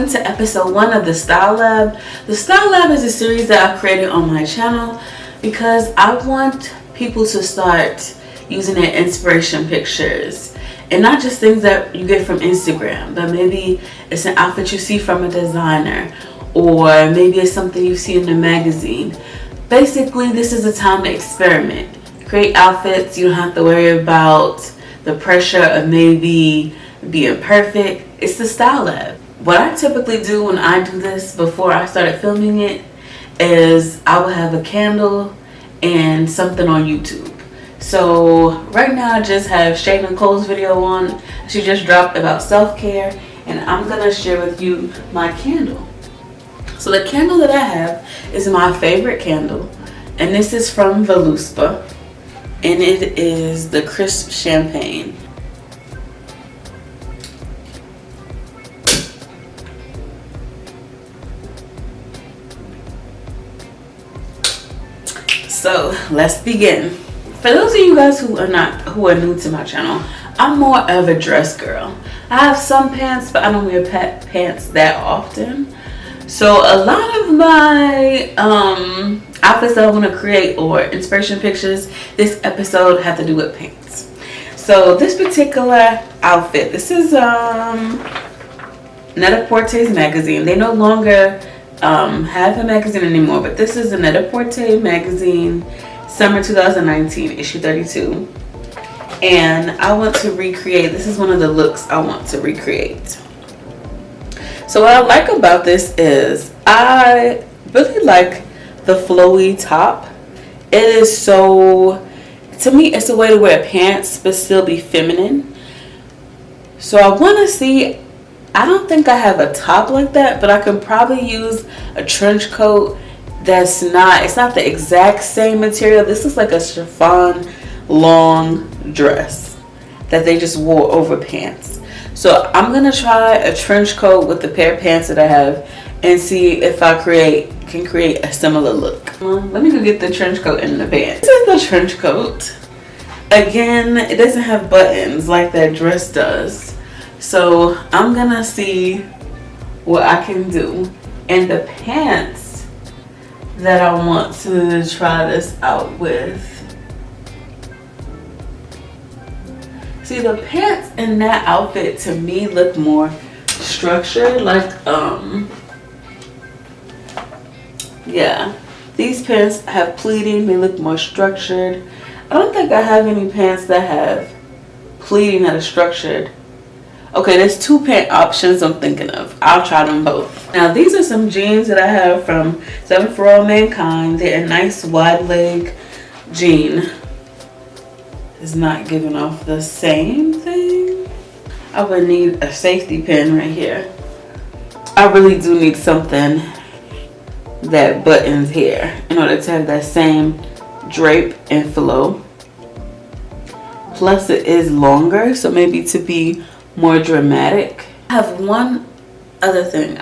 welcome to episode 1 of the Style Lab. The Style Lab is a series that I've created on my channel because I want people to start using their inspiration pictures. And not just things that you get from Instagram, but maybe it's an outfit you see from a designer, or maybe it's something you see in a magazine. Basically, this is a time to experiment. Create outfits. You don't have to worry about the pressure of maybe being perfect. It's the Style Lab. What I typically do when I do this before I started filming it is I will have a candle and something on YouTube. So right now I just have Shane Nicole's video on. She just dropped about self-care, and I'm gonna share with you my candle. So the candle that I have is my favorite candle, and this is from Voluspa, and it is the Crisp Champagne. So let's begin. For those of you guys who are new to my channel, I'm more of a dress girl. I have some pants, but I don't wear pants that often. So a lot of my outfits that I want to create or inspiration pictures this episode have to do with pants. So this particular outfit, this is Net-a-Porter's magazine. They no longer have a magazine anymore, but this is the Net-a-Porter magazine, Summer 2019, issue 32. And I want to recreate, this is one of the looks I want to recreate. So what I like about this is I really like the flowy top. It is so, to me, it's a way to wear pants but still be feminine. So I want to see, I don't think I have a top like that, but I could probably use a trench coat that's not, it's not the exact same material. This is like a chiffon long dress that they just wore over pants. So I'm gonna try a trench coat with the pair of pants that I have and see if I can create a similar look. Let me go get the trench coat and the pants. This is the trench coat. Again, it doesn't have buttons like that dress does. So I'm gonna see what I can do. And the pants that I want to try this out with. See, the pants in that outfit to me look more structured, like yeah, these pants have pleating, they look more structured. I don't think I have any pants that have pleating that are structured. Okay, there's 2 pant options I'm thinking of. I'll try them both. Now, these are some jeans that I have from 7 For All Mankind. They're a nice wide leg jean. It's not giving off the same thing. I would need a safety pin right here. I really do need something that buttons here in order to have that same drape and flow. Plus, it is longer, so maybe to be more dramatic. I have one other thing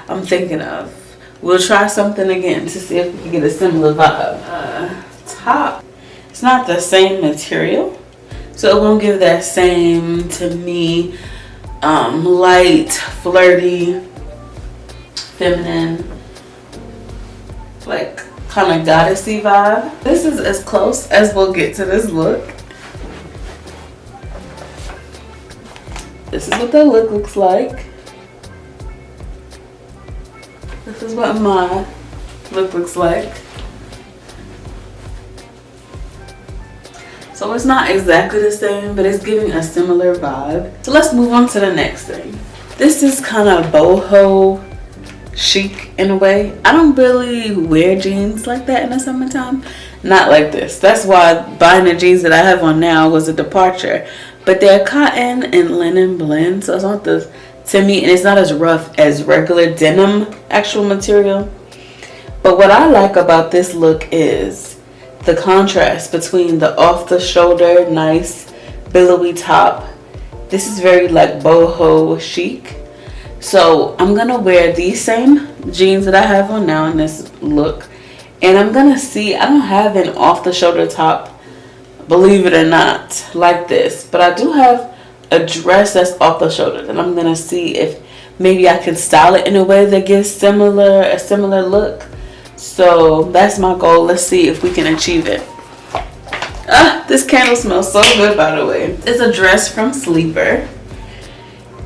I'm thinking of. We'll try something again to see if we can get a similar vibe. Top, it's not the same material, so it won't give that same, to me, light, flirty, feminine, like kind of goddessy vibe. This is as close as we'll get to this look. This is what the look looks like. This is what my look looks like. So it's not exactly the same, but it's giving a similar vibe. So let's move on to the next thing. This is kind of boho chic in a way. I don't really wear jeans like that in the summertime. Not like this. That's why buying the jeans that I have on now was a departure. But they're cotton and linen blend, so it's not to me, and it's not as rough as regular denim actual material. But what I like about this look is the contrast between the off the shoulder, nice billowy top. This is very like boho chic. So I'm gonna wear these same jeans that I have on now in this look, and I'm gonna see, I don't have an off the shoulder top, believe it or not, like this, but I do have a dress that's off the shoulder that I'm gonna see if maybe I could style it in a way that gives a similar look. So that's my goal. Let's see if we can achieve it. This candle smells so good, by the way. It's a dress from Sleeper,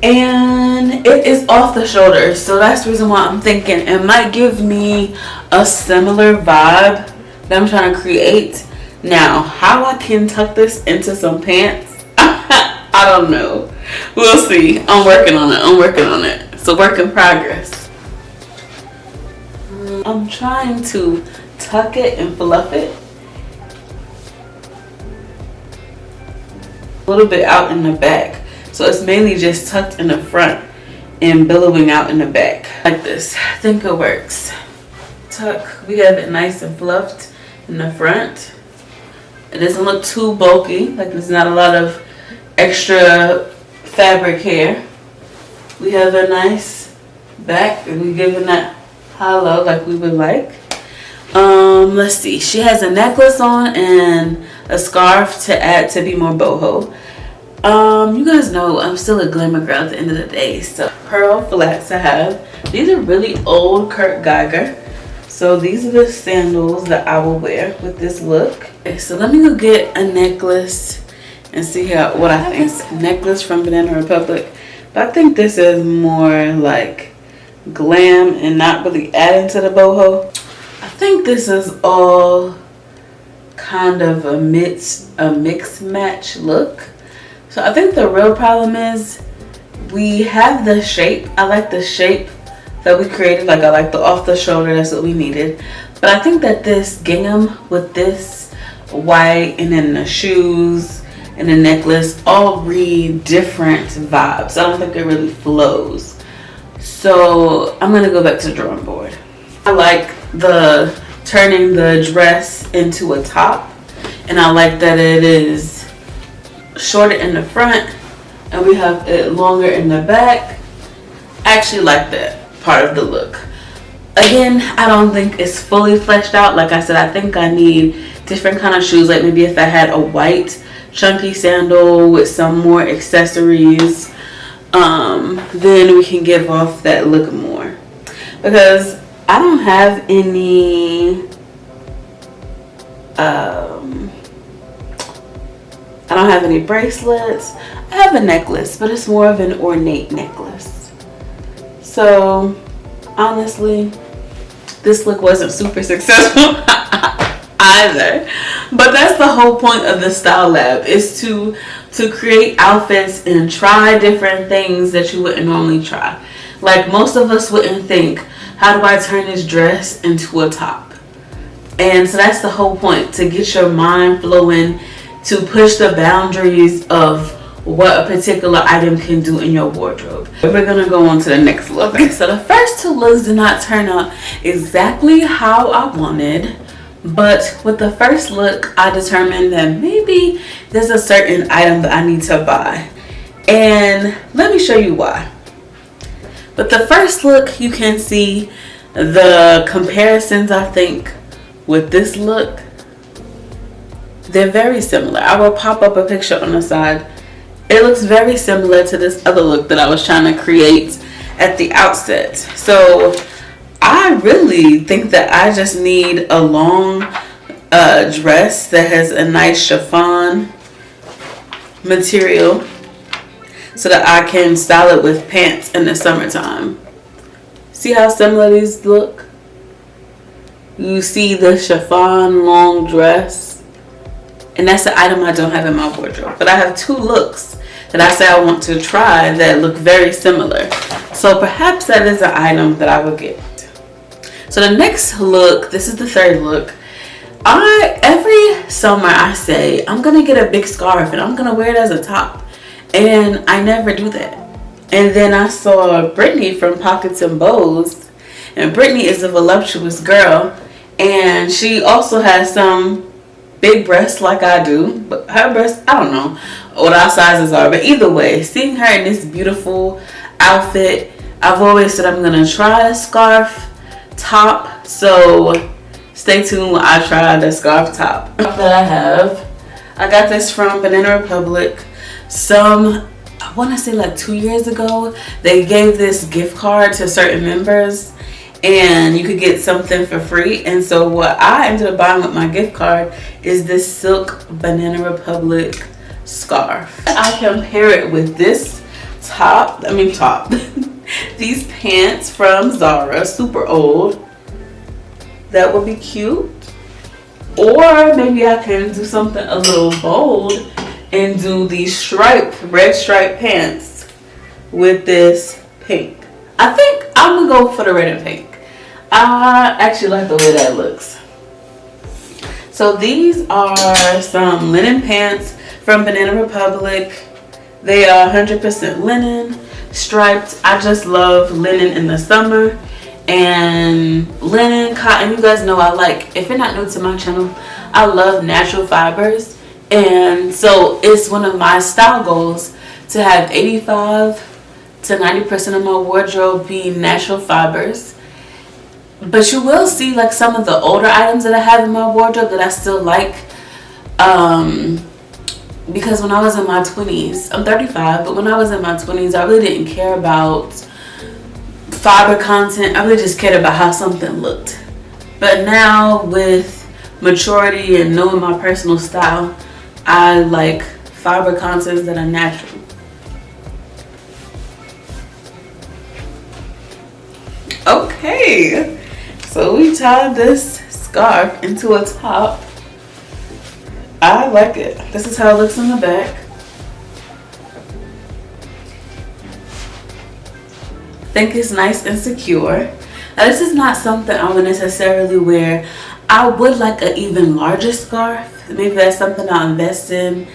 and it is off the shoulder, so that's the reason why I'm thinking it might give me a similar vibe that I'm trying to create. Now, how I can tuck this into some pants, I don't know. We'll see. I'm working on it. It's a work in progress. I'm trying to tuck it and fluff it a little bit out in the back. So it's mainly just tucked in the front and billowing out in the back. Like this. I think it works. Tuck. We have it nice and fluffed in the front. It doesn't look too bulky. Like there's not a lot of extra fabric here. We have a nice back, and we're giving that hollow like we would like. Let's see. She has a necklace on and a scarf to add to be more boho. You guys know I'm still a glamour girl at the end of the day. So pearl flats I have. These are really old Kurt Geiger. So these are the sandals that I will wear with this look. Okay, so let me go get a necklace and see what I think. Necklace from Banana Republic. But I think this is more like glam and not really adding to the boho. I think this is all kind of a mix match look. So I think the real problem is we have the shape. I like the shape that we created. Like I like the off the shoulder, that's what we needed. But I think that this gingham with this white and then the shoes and the necklace all read different vibes. I don't think it really flows. So I'm gonna go back to the drawing board. I like the turning the dress into a top, and I like that it is shorter in the front and we have it longer in the back. I actually like that part of the look. Again, I don't think it's fully fleshed out. Like I said, I think I need different kind of shoes. Like maybe if I had a white chunky sandal with some more accessories, then we can give off that look more. Because I don't have any bracelets. I have a necklace, but it's more of an ornate necklace. So honestly, this look wasn't super successful either. But that's the whole point of the Style Lab, is to create outfits and try different things that you wouldn't normally try. Like most of us wouldn't think, how do I turn this dress into a top? And so that's the whole point, to get your mind flowing, to push the boundaries of what a particular item can do in your wardrobe. We're gonna go on to the next look. Okay, so the first two looks did not turn out exactly how I wanted, but with the first look, I determined that maybe there's a certain item that I need to buy. And let me show you why. But the first look, you can see the comparisons, I think, with this look. They're very similar. I will pop up a picture on the side. It looks very similar to this other look that I was trying to create at the outset. So I really think that I just need a long dress that has a nice chiffon material so that I can style it with pants in the summertime. See how similar these look? You see the chiffon long dress? And that's the item I don't have in my wardrobe. But I have two looks that I say I want to try that look very similar. So perhaps that is an item that I will get. So the next look, this is the third look. Every summer I say, I'm going to get a big scarf and I'm going to wear it as a top. And I never do that. And then I saw Brittany from Pockets and Bows. And Brittany is a voluptuous girl. And she also has some big breasts like I do, but her breasts, I don't know what our sizes are, but either way, seeing her in this beautiful outfit, I've always said I'm gonna try a scarf top, so stay tuned when I try the scarf top that I have. I got this from Banana Republic. Some I want to say like 2 years ago, they gave this gift card to certain members and you could get something for free. And so what I ended up buying with my gift card is this silk Banana Republic scarf. I compare it with this top, these pants from Zara, super old. That would be cute. Or maybe I can do something a little bold and do these red striped pants with this pink. I think I'm gonna go for the red and pink. I actually like the way that looks. So these are some linen pants from Banana Republic. They are 100% linen, striped. I just love linen in the summer. And linen, cotton, you guys know I like, if you're not new to my channel, I love natural fibers. And so it's one of my style goals to have 85 to 90% of my wardrobe be natural fibers. But you will see like some of the older items that I have in my wardrobe that I still like. Because when I was in my 20s, I'm 35, but when I was in my 20s, I really didn't care about fiber content. I really just cared about how something looked. But now with maturity and knowing my personal style, I like fiber contents that are natural. Okay, so we tied this scarf into a top. I like it. This is how it looks in the back. I think it's nice and secure. Now this is not something I would necessarily wear. I would like an even larger scarf. Maybe that's something I'll invest in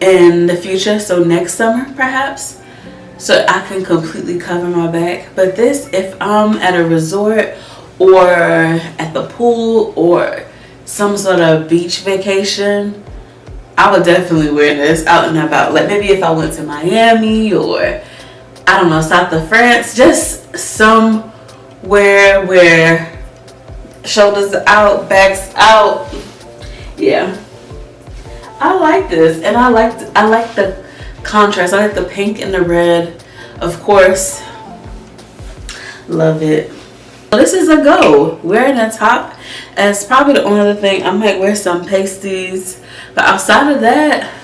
the future. So next summer perhaps. So I can completely cover my back. But this, if I'm at a resort or at the pool or some sort of beach vacation, I would definitely wear this out and about. Like maybe if I went to Miami or I don't know, south of France, just somewhere where shoulders out, backs out. Yeah, I like this, and I like the contrast. I like the pink and the red, of course. Love it. Well, this is a go. Wearing a top as probably the only other thing. I might wear some pasties, but outside of that,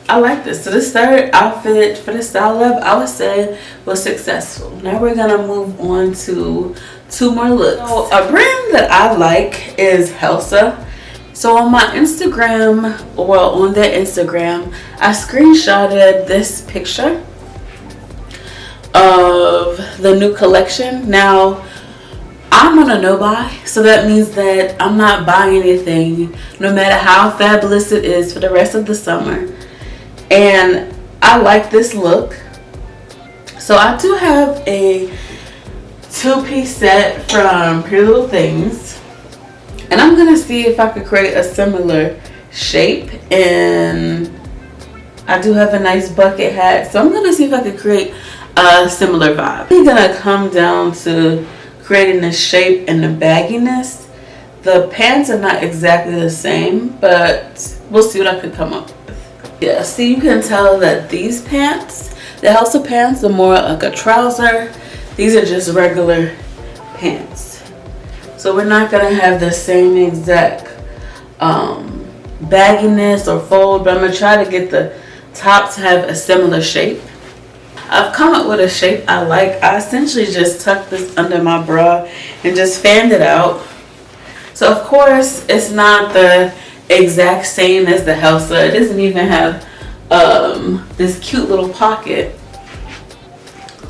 I like this. So this third outfit for the style up, I would say, was successful. Now we're gonna move on to two more looks. So a brand that I like is Helsa. So on my Instagram, or on their Instagram, I screenshotted this picture of the new collection. Now, I'm on a no buy, so that means that I'm not buying anything, no matter how fabulous it is, for the rest of the summer. And I like this look. So I do have a two-piece set from Pretty Little Things, and I'm gonna see if I could create a similar shape. And I do have a nice bucket hat, so I'm gonna see if I could create a similar vibe. It's gonna come down to creating the shape and the bagginess. The pants are not exactly the same, but we'll see what I could come up with. Yeah, see, you can tell that these pants, the Helsa pants, are more like a trouser. These are just regular pants. So we're not gonna have the same exact bagginess or fold, but I'm gonna try to get the top to have a similar shape. I've come up with a shape I like. I essentially just tucked this under my bra and just fanned it out. So of course, it's not the exact same as the Helsa. It doesn't even have this cute little pocket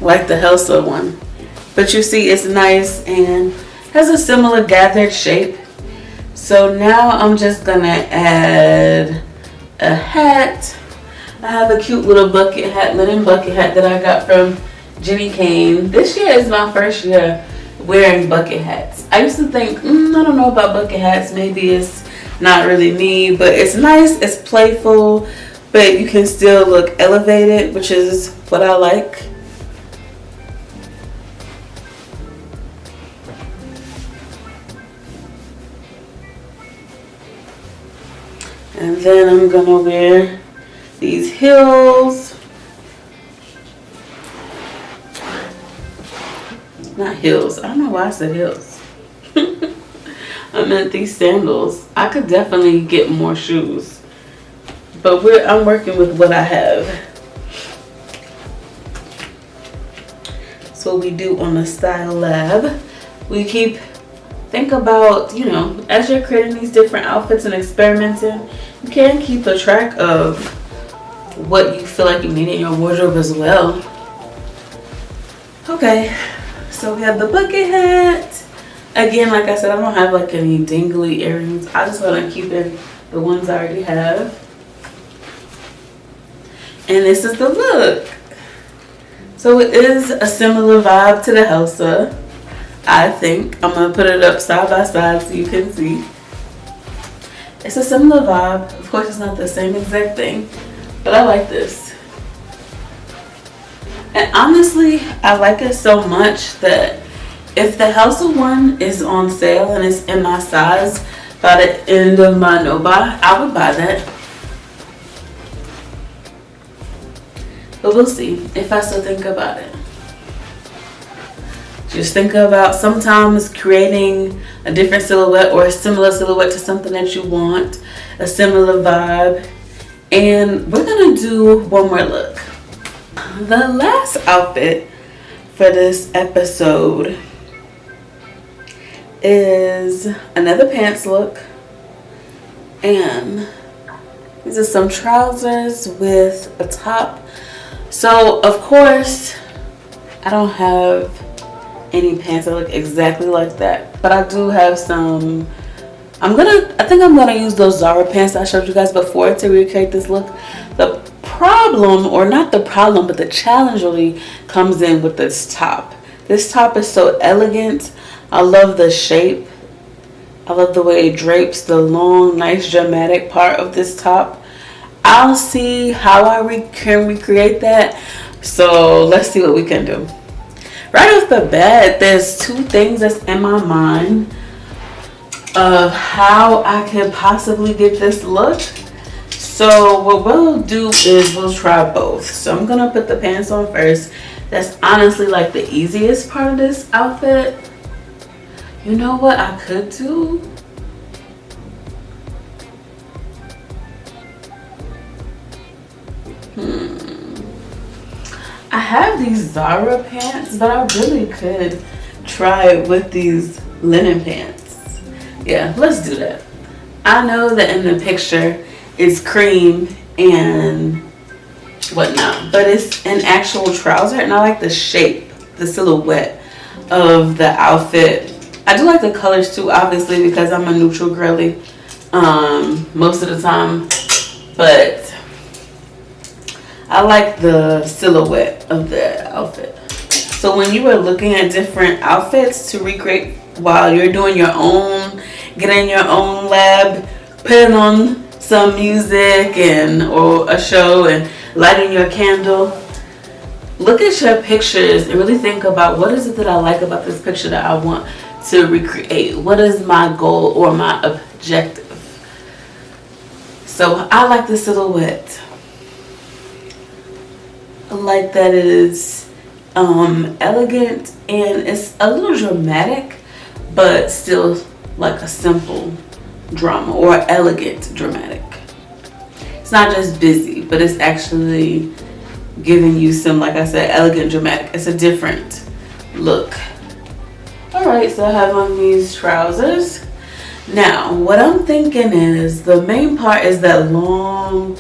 like the Helsa one. But you see, it's nice and has a similar gathered shape. So now I'm just gonna add a hat. I have a cute little bucket hat, linen bucket hat that I got from Jenny Kane. This year is my first year wearing bucket hats. I used to think, I don't know about bucket hats. Maybe it's not really me, but it's nice, it's playful, but you can still look elevated, which is what I like. And then I'm gonna wear these heels heels. I don't know why I said heels. I meant these sandals. I could definitely get more shoes, but I'm working with what I have. That's what we do on the Style Lab. We think about, as you're creating these different outfits and experimenting, you can keep a track of what you feel like you need in your wardrobe as well. Okay, so we have the bucket hat. Again, like I said, I don't have like any dangly earrings. I just want to keep in the ones I already have. And this is the look. So it is a similar vibe to the Helsa, I think. I'm going to put it up side by side so you can see. It's a similar vibe. Of course, it's not the same exact thing, but I like this. And honestly, I like it so much that if the Helsa one is on sale and it's in my size by the end of my no buy, I would buy that. But we'll see if I still think about it. Just think about sometimes creating a different silhouette or a similar silhouette to something that you want, a similar vibe. And we're gonna do one more look. The last outfit for this episode is another pants look, and these are some trousers with a top. So of course I don't have any pants that look exactly like that, but I do have some. I think I'm gonna use those Zara pants I showed you guys before to recreate this look. The problem, or not the problem, but the challenge really comes in with this top. This top is so elegant. I love the shape. I love the way it drapes the long, nice, dramatic part of this top. I'll see how I can recreate that. So let's see what we can do. Right off the bat, there's two things that's in my mind of how I can possibly get this look. So what we'll do is we'll try both. So I'm gonna put the pants on first. That's honestly like the easiest part of this outfit. You know what I could do? I have these Zara pants, but I really could try it with these linen pants. Yeah, let's do that. I know that in the picture it's cream and whatnot, but it's an actual trouser, and I like the shape, the silhouette of the outfit. I do like the colors too, obviously, because I'm a neutral girly most of the time, but I like the silhouette of the outfit. So when you are looking at different outfits to recreate while you're doing your own, getting your own lab, putting on some music or a show and lighting your candle, look at your pictures and really think about what is it that I like about this picture that I want to recreate. What is my goal or my objective? So I like the silhouette. I like that it is elegant and it's a little dramatic, but still like a simple drama or elegant dramatic. It's not just busy, but it's actually giving you some, like I said, elegant dramatic. It's a different look. Alright, so I have on these trousers. Now, what I'm thinking is the main part is that long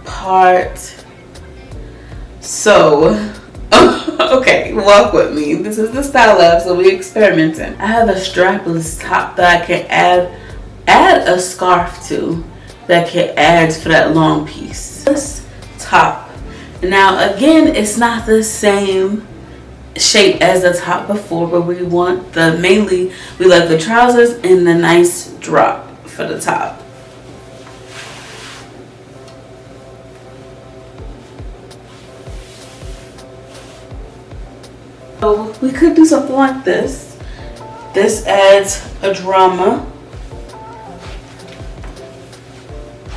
part. So, okay, walk with me. This is the Style Lab, so we're experimenting. I have a strapless top that I can add a scarf to that can add for that long piece. This top. Now, again, it's not the same shape as the top before, but we want mainly we like the trousers and the nice drop for the top. So we could do something like this. This adds a drama.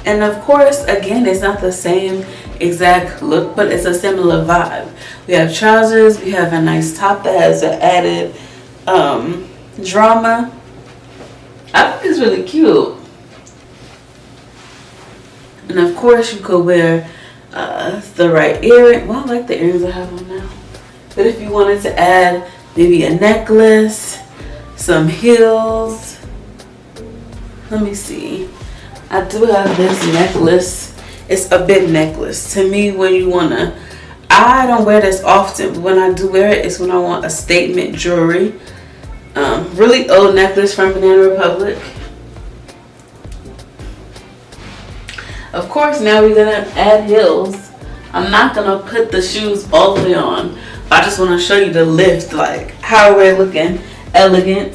And of course, again, it's not the same exact look, but it's a similar vibe. We have trousers, we have a nice top that has an added drama. I think it's really cute. And of course you could wear the right earring. Well, I like the earrings I have on now. But if you wanted to add maybe a necklace, some heels. Let me see. I do have this necklace. It's a big necklace. To me, when you wanna, I don't wear this often, but when I do wear it, it's when I want a statement jewelry. Really old necklace from Banana Republic. Of course, now we're gonna add heels. I'm not gonna put the shoes all the way on. I just want to show you the lift, like how we're looking elegant.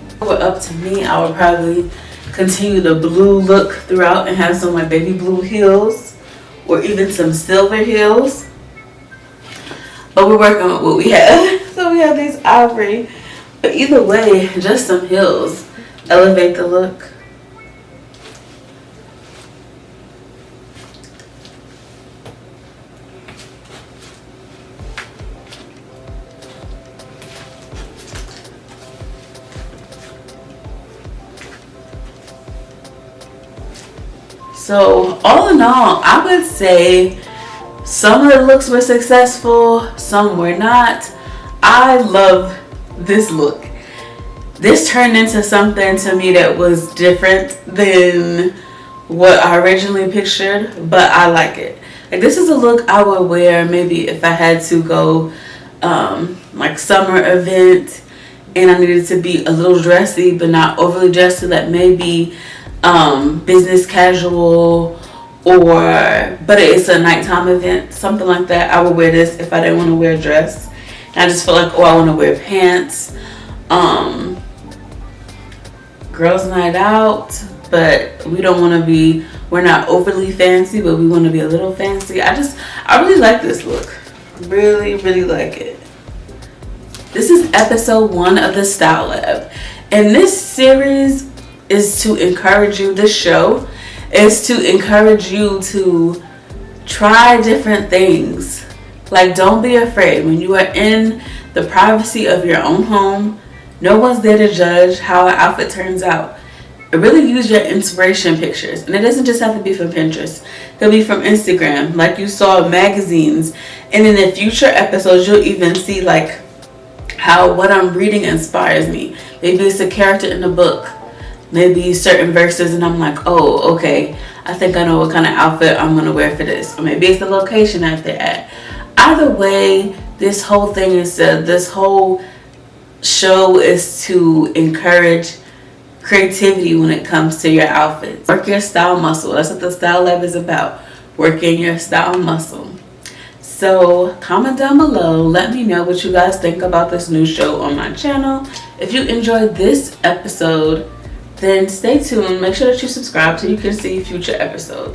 If it were up to me, I would probably continue the blue look throughout and have some like baby blue heels or even some silver heels. But we're working with what we have. So we have these ivory. But either way, just some heels elevate the look. So all in all, I would say some of the looks were successful, some were not. I love this look. This turned into something to me that was different than what I originally pictured, but I like it. Like, this is a look I would wear maybe if I had to go like summer event and I needed to be a little dressy but not overly dressy, like maybe business casual, but it's a nighttime event, something like that. I would wear this if I didn't want to wear a dress. And I just feel like, I want to wear pants. Girls' night out, but we're not overly fancy, but we want to be a little fancy. I really like this look. Really, really like it. This is episode 1 of the Style Lab. And this series is to encourage you, this show is to encourage you to try different things. Like, don't be afraid. When you are in the privacy of your own home, no one's there to judge how an outfit turns out. Really use your inspiration pictures. And it doesn't just have to be from Pinterest. It could be from Instagram, like you saw magazines. And in the future episodes, you'll even see like how what I'm reading inspires me. Maybe it's a character in the book. Maybe certain verses and I'm like, oh, okay, I think I know what kind of outfit I'm going to wear for this. Or maybe it's the location that they're at. Either way, this whole show is to encourage creativity when it comes to your outfits. Work your style muscle. That's what the Style Lab is about. Working your style muscle. So comment down below. Let me know what you guys think about this new show on my channel. If you enjoyed this episode, then stay tuned. Make sure that you subscribe so you can see future episodes.